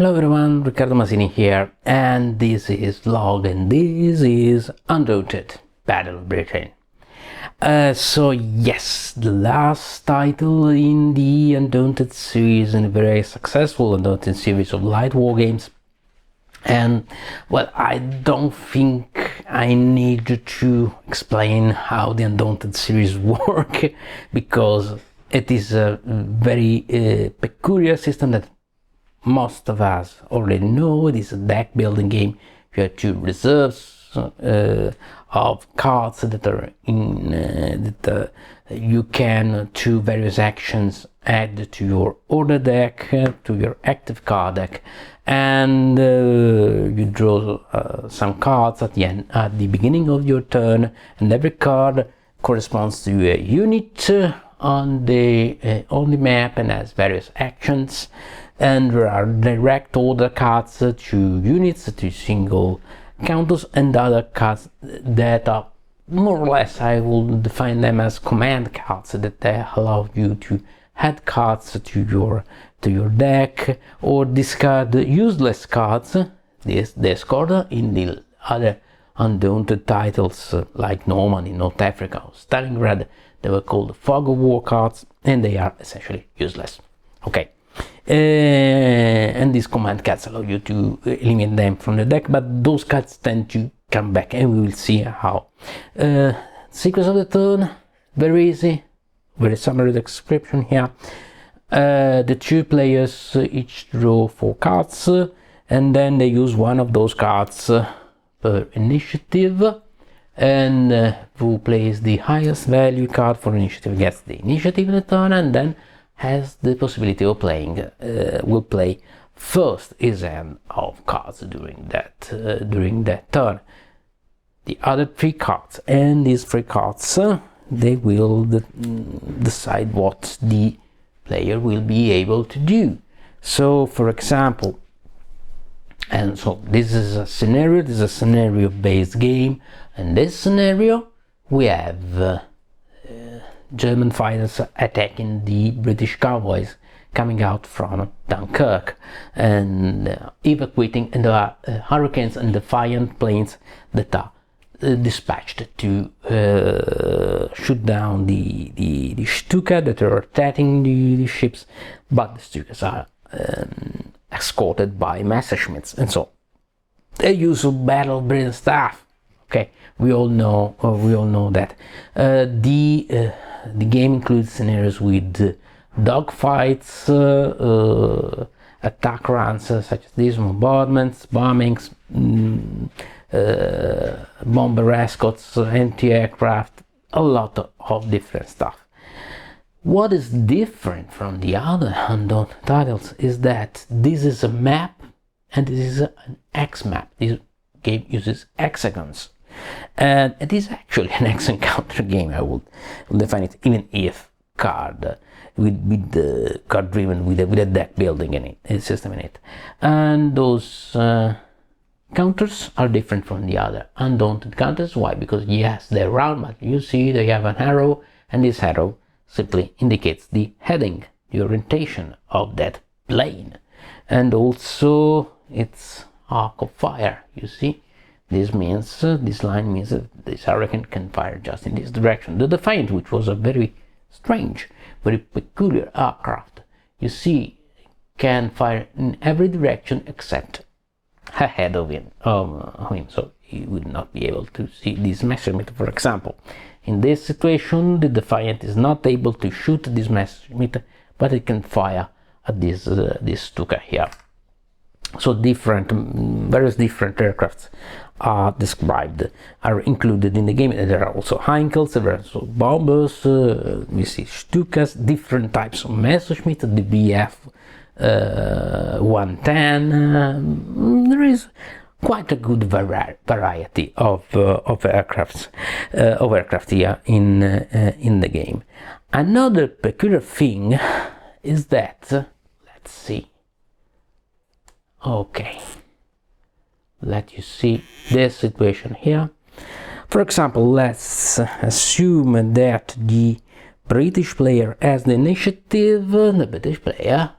Hello everyone, Riccardo Masini here, and this is Vlog, and this is Undaunted, Battle of Britain. So yes, the last title in the Undaunted series, and a very successful Undaunted series of light war games. And well, I don't think I need to explain how the Undaunted series work, because it is a very peculiar system that most of us already know. It is a deck building game. You have two reserves of cards that are in you can, to various actions, add to your order deck, to your active card deck, and you draw some cards at the beginning of your turn, and every card corresponds to a unit on the map and has various actions. And there are direct order cards to units, to single counters, and other cards that are more or less, I will define them as command cards, that they allow you to add cards to your deck or discard useless cards. This card in the other Undaunted titles like Normandy, North Africa, or Stalingrad, they were called fog of war cards, and they are essentially useless. Okay. And these command cards allow you to eliminate them from the deck, but those cards tend to come back, and we will see how. Sequence of the turn, very easy, very summary description here. The two players each draw 4 cards, and then they use one of those cards per initiative, and who plays the highest value card for initiative gets the initiative of the turn, and then has the possibility of playing, will play first his hand of cards during that turn. The other 3 cards, and these 3 cards, they will decide what the player will be able to do. So, for example, and so this is a scenario-based game. In this scenario, we have German fighters attacking the British cowboys coming out from Dunkirk and evacuating, and there are hurricanes and defiant planes that are dispatched to shoot down the Stuka that are attacking the ships, but the Stukas are escorted by Messerschmitts, and so they use Battle of Britain stuff. Okay, we all know that. The game includes scenarios with dogfights, attack runs such as these, bombardments, bombings, bomber escorts, anti-aircraft, a lot of different stuff. What is different from the other Undaunted titles is that this is a map, and this is an X map. This game uses hexagons. And it is actually an X-encounter game, I would define it, even if card with the card driven with a deck building in it, a system in it. And those counters are different from the other Undaunted counters. Why? Because yes, they're round, but you see they have an arrow, and this arrow simply indicates the heading, the orientation of that plane, and also its arc of fire. You see. This means, this line means that this hurricane can fire just in this direction. The Defiant, which was a very strange, very peculiar aircraft, you see, can fire in every direction except ahead of him. So he would not be able to see this Messerschmitt, for example. In this situation, the Defiant is not able to shoot this Messerschmitt, but it can fire at this Stuka here. So various different aircrafts are included in the game. There are also Heinkels, there are also bombers, we see Stukas, different types of Messerschmitt, the BF 110. There is quite a good variety of aircraft here in the game. Another peculiar thing is that, let's see. Okay, let you see this situation here. For example, let's assume that the British player has the initiative. The British player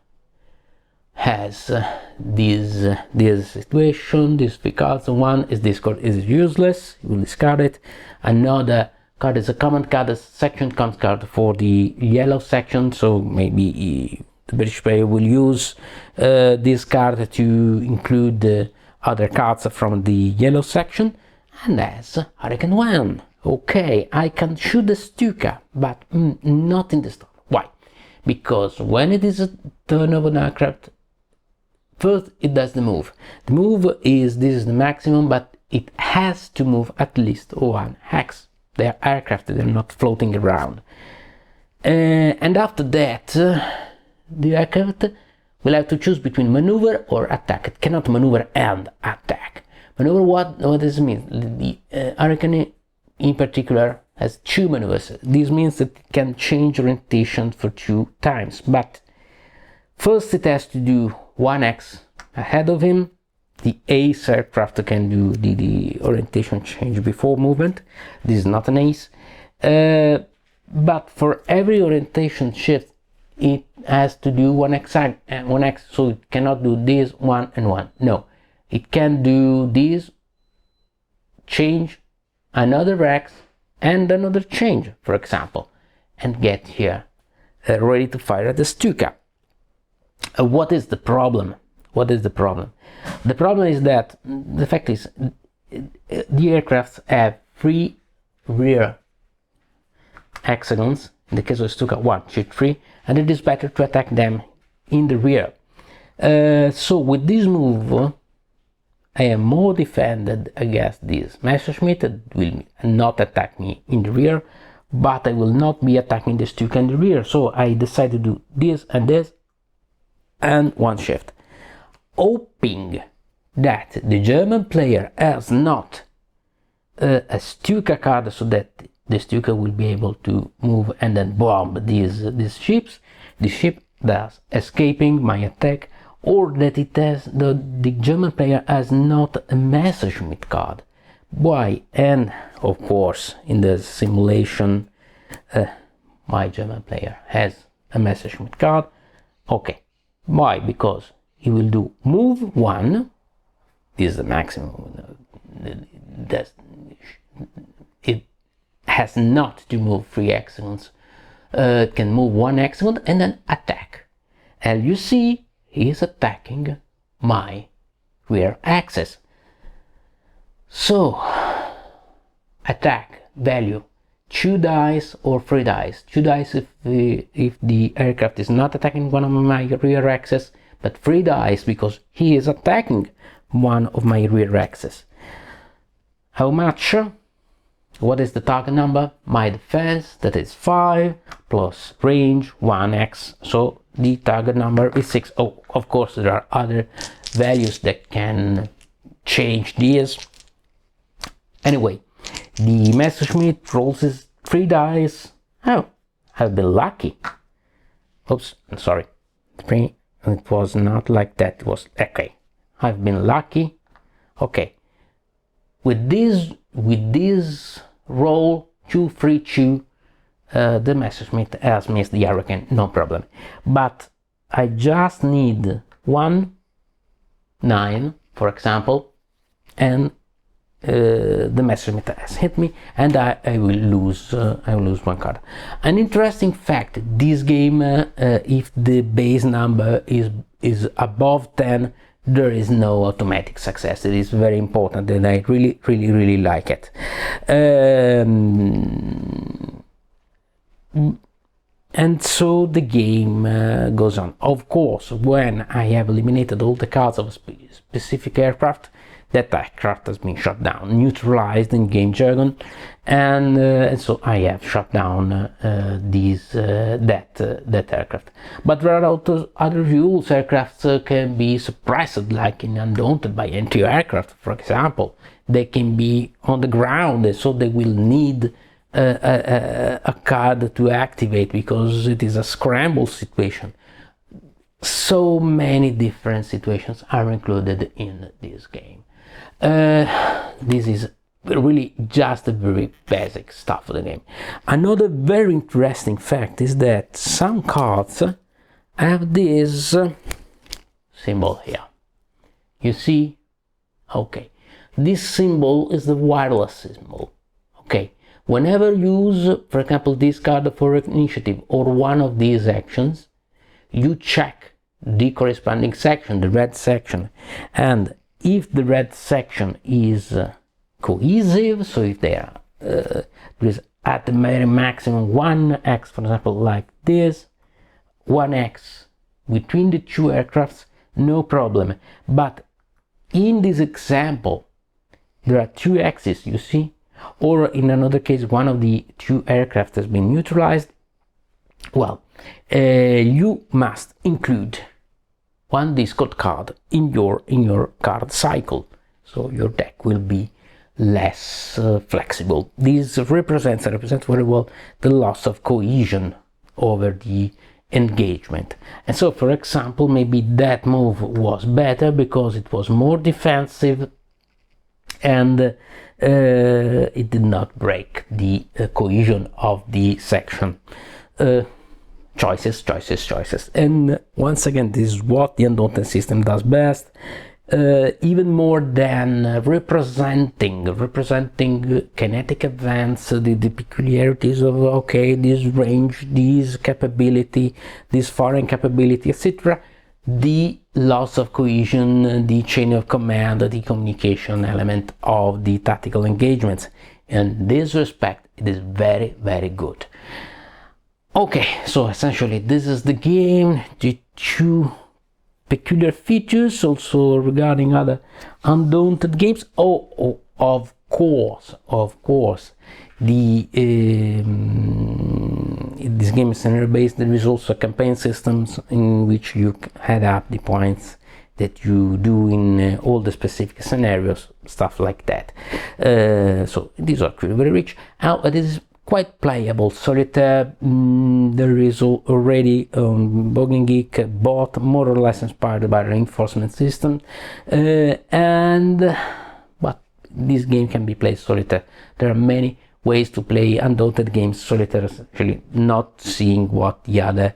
has this situation, these three cards. One is this card is useless, you will discard it. Another card is a command card, a section command card for the yellow section, so maybe the British player will use this card to include other cards from the yellow section. And that's Hurricane 1. Okay, I can shoot the Stuka, but not in the start. Why? Because when it is a turn of an aircraft, first it does the move. The move is, this is the maximum, but it has to move at least 1 hex. They are aircraft, they're not floating around. And after that, the aircraft will have to choose between maneuver or attack. It cannot maneuver and attack. Maneuver, what does it mean? The Hurricane in particular has 2 maneuvers. This means that it can change orientation for 2 times, but first it has to do 1x ahead of him. The ace aircraft can do the orientation change before movement. This is not an ace, but for every orientation shift it has to do 1x, so it cannot do this 1 and 1. No, it can do this change, another x and another change, for example, and get here ready to fire at the Stuka. What is the problem? What is the problem? The problem is that the fact is the aircrafts have 3 rear hexagons. In the case of Stuka, 1, 2, 3, and it is better to attack them in the rear. So with this move, I am more defended against this. Messerschmitt will not attack me in the rear, but I will not be attacking the Stuka in the rear. So I decide to do this, and 1 shift, hoping that the German player has not a Stuka card, so that the Stuka will be able to move and then bomb these ships. The ship thus escaping my attack, or that it has the German player has not a Messerschmitt card. Why? And of course in the simulation my German player has a Messerschmitt card. Okay, why? Because he will do move 1. This is the maximum. It has not to move 3 hexagons. It can move 1 hexagon and then attack. And you see, he is attacking my rear axis. So, attack value 2 dice or 3 dice. 2 dice if the aircraft is not attacking one of my rear axis, but 3 dice because he is attacking one of my rear axis. How much? What is the target number? My defense, that is 5 plus range 1x, so the target number is 6. Oh, of course there are other values that can change this. Anyway, the Messerschmitt rolls his 3 dice. Oh, I've been lucky. Oops, sorry. 3, it was not like that. It was okay. I've been lucky. Okay. With this roll 2, 3, 2, the Messerschmitt has missed the Hurricane, no problem. But I just need 1, 9, for example, and the Messerschmitt has hit me, and I will lose 1 card. An interesting fact: this game, if the base number is above 10, there is no automatic success. It is very important, and I really like it. And so the game goes on. Of course, when I have eliminated all the cards of a specific aircraft, that aircraft has been shot down, neutralized in game jargon, and so I have shot down that aircraft. But there are other rules. Aircrafts can be suppressed, like in Undaunted, by anti-aircraft, for example. They can be on the ground, so they will need a card to activate because it is a scramble situation. So many different situations are included in this game. This is really just the very basic stuff of the game. Another very interesting fact is that some cards have this symbol here. You see? Okay. This symbol is the wireless symbol. Okay. Whenever you use, for example, this card for initiative or one of these actions, you check the corresponding section, the red section, and if the red section is cohesive, so if there is at the very maximum 1x, for example, like this, 1x between the two aircrafts, no problem. But in this example, there are two x's, you see, or in another case, one of the two aircraft has been neutralized. Well, you must include one discard card in your card cycle, so your deck will be less flexible. This represents very well the loss of cohesion over the engagement. And so, for example, maybe that move was better because it was more defensive and it did not break the cohesion of the section. Choices. And once again, this is what the Undaunted system does best. Even more than representing kinetic events, the peculiarities of, okay, this range, this capability, this foreign capability, etc. The loss of cohesion, the chain of command, the communication element of the tactical engagements. In this respect, it is very, very good. Okay, so essentially this is the game. The two peculiar features also regarding other Undaunted games. Of course, the this game is scenario based. There is also campaign systems in which you add up the points that you do in all the specific scenarios, stuff like that. So these are very rich. It is quite playable. Solitaire, there is already Board Game Geek bought, more or less inspired by reinforcement system, but this game can be played solitaire. There are many ways to play Undaunted games solitaire, actually not seeing what the other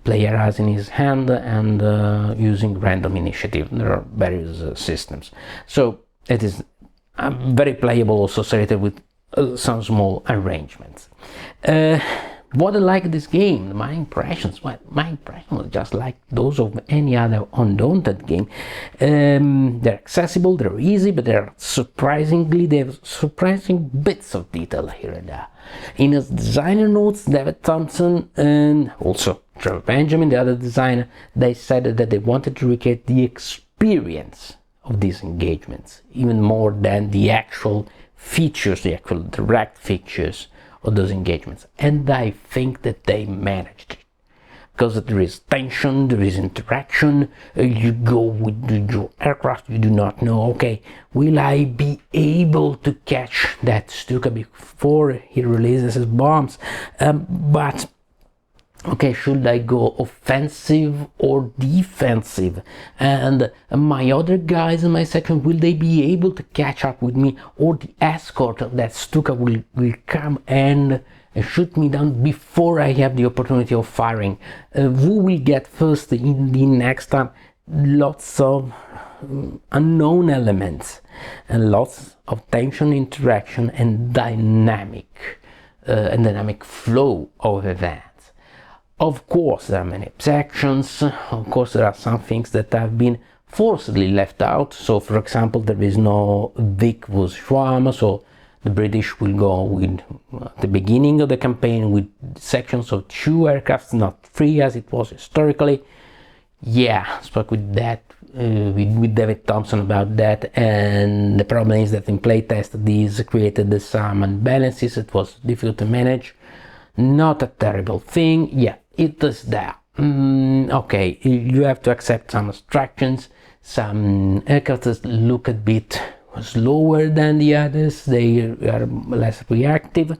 player has in his hand and using random initiative. There are various systems, so it is very playable also solitaire with some small arrangements. What I like this game, my impressions was just like those of any other Undaunted game. They're accessible, they're easy, but they have surprising bits of detail here and there. In his designer notes, David Thompson and also Trevor Benjamin, the other designer, they said that they wanted to recreate the experience of these engagements even more than the actual features, the actual direct features of those engagements, and I think that they managed it, because there is tension, there is interaction. You go with your aircraft, you do not know, okay, will I be able to catch that Stuka before he releases his bombs, but okay, should I go offensive or defensive? And my other guys in my section, will they be able to catch up with me? Or the escort of that Stuka will come and shoot me down before I have the opportunity of firing? Who will get first in the next time? Lots of unknown elements and lots of tension, interaction, and dynamic flow of events. Of course, there are many exceptions. Of course, there are some things that have been forcibly left out. So, for example, there is no Vic vs. Schwarm, so the British will go with the beginning of the campaign with sections of 2 aircrafts, not 3 as it was historically. Yeah, spoke with that with David Thompson about that, and the problem is that in playtest these created some unbalances. It was difficult to manage. Not a terrible thing. Yeah, it is there. Okay, you have to accept some abstractions. Some aircraft look a bit slower than the others. They are less reactive.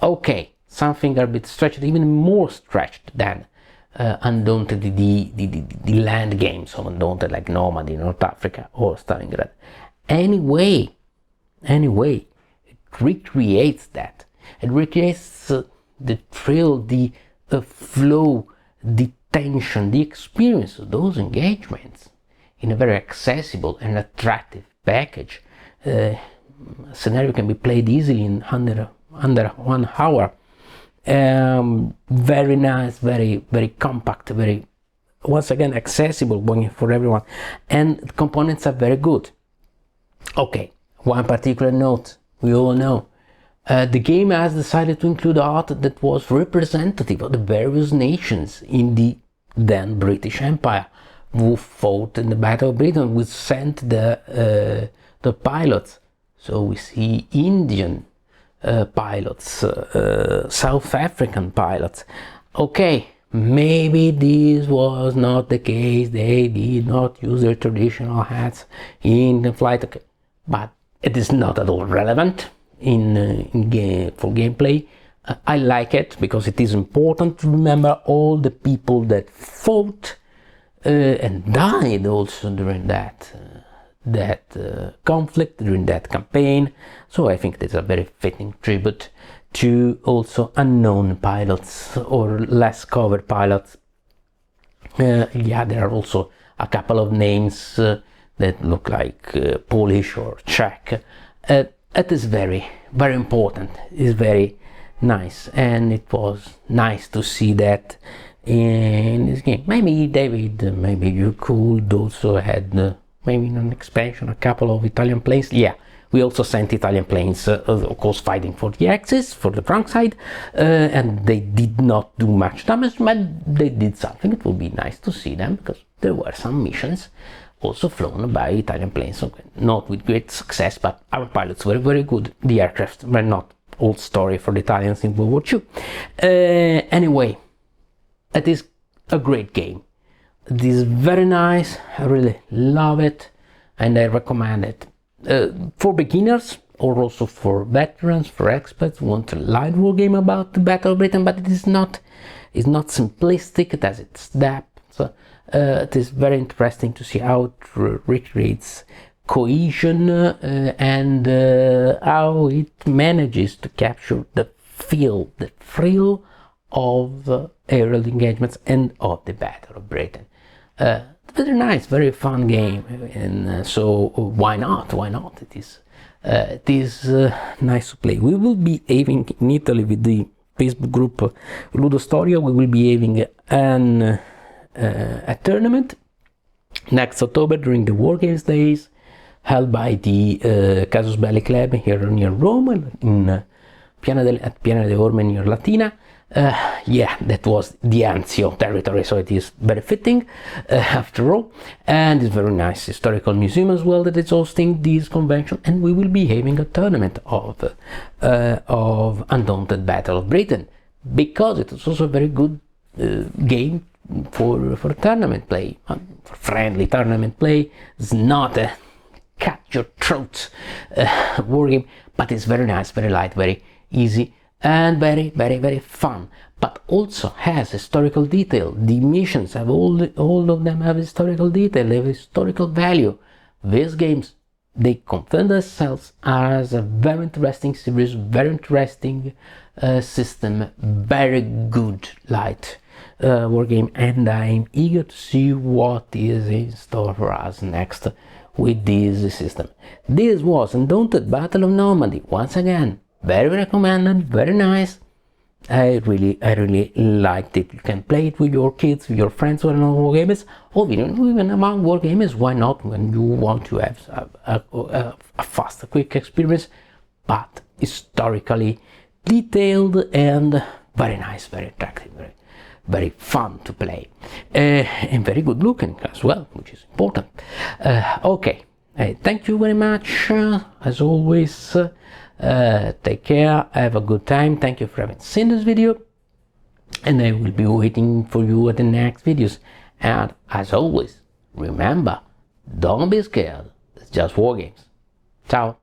Okay, something are a bit stretched, even more stretched than Undaunted, the land games of Undaunted, like Nomad in North Africa or Stalingrad. Anyway, it recreates that. It recreates the thrill, the flow, the tension, the experience of those engagements in a very accessible and attractive package. Scenario can be played easily in under 1 hour. Very nice, very compact, very, once again, accessible for everyone, and components are very good. Okay, one particular note, we all know the game has decided to include art that was representative of the various nations in the then British Empire who fought in the Battle of Britain. We sent the pilots, so we see Indian pilots, South African pilots. Okay, maybe this was not the case, they did not use their traditional hats in the flight, okay, but it is not at all relevant for gameplay. I like it because it is important to remember all the people that fought and died also during that conflict, during that campaign. So I think it's a very fitting tribute to also unknown pilots or less covered pilots. Yeah, there are also a couple of names that look like Polish or Czech. It is very important. It's very nice, and it was nice to see that in this game. Maybe David, maybe you could also had maybe in an expansion a couple of Italian planes. Yeah, we also sent Italian planes, of course, fighting for the Axis, for the front side, and they did not do much damage, but they did something. It would be nice to see them, because there were some missions also flown by Italian planes, okay, not with great success, but our pilots were very good. The aircraft were not old story for the Italians in World War II. Anyway, it is a great game. It is very nice. I really love it, and I recommend it for beginners or also for veterans, for experts who want a light war game about the Battle of Britain. But it is not simplistic. It has its depth. It is very interesting to see how it recreates cohesion and how it manages to capture the feel, the thrill of aerial engagements and of the Battle of Britain. Very nice, very fun game, and so why not? Why not? It is nice to play. We will be having in Italy with the Facebook group Ludo Storia. We will be having a tournament next October during the Wargames days, held by the Casus Belli Club here near Rome, in Piana de Orme near Latina. Yeah, that was the Anzio territory, so it is very fitting after all, and it's very nice historical museum as well that is hosting this convention, and we will be having a tournament of Undaunted Battle of Britain, because it is also a very good game for tournament play, for friendly tournament play. It's not a cut your throat war game, but it's very nice, very light, very easy, and very fun, but also has historical detail. The missions have all of them have historical detail, they have historical value. These games, they confirm themselves as a very interesting series, very interesting system, very good light war game, and I'm eager to see what is in store for us next with this system. This was Undaunted Battle of Normandy. Once again, very recommended, very nice. I really liked it. You can play it with your kids, with your friends who are not war gamers, or even among war gamers. Why not, when you want to have a fast, quick experience, but historically detailed and very nice, very attractive, very fun to play, and very good looking as well, which is important. Okay, thank you very much, as always. Take care, have a good time. Thank you for having seen this video, and I will be waiting for you at the next videos. And as always, remember, don't be scared, it's just war games. Ciao.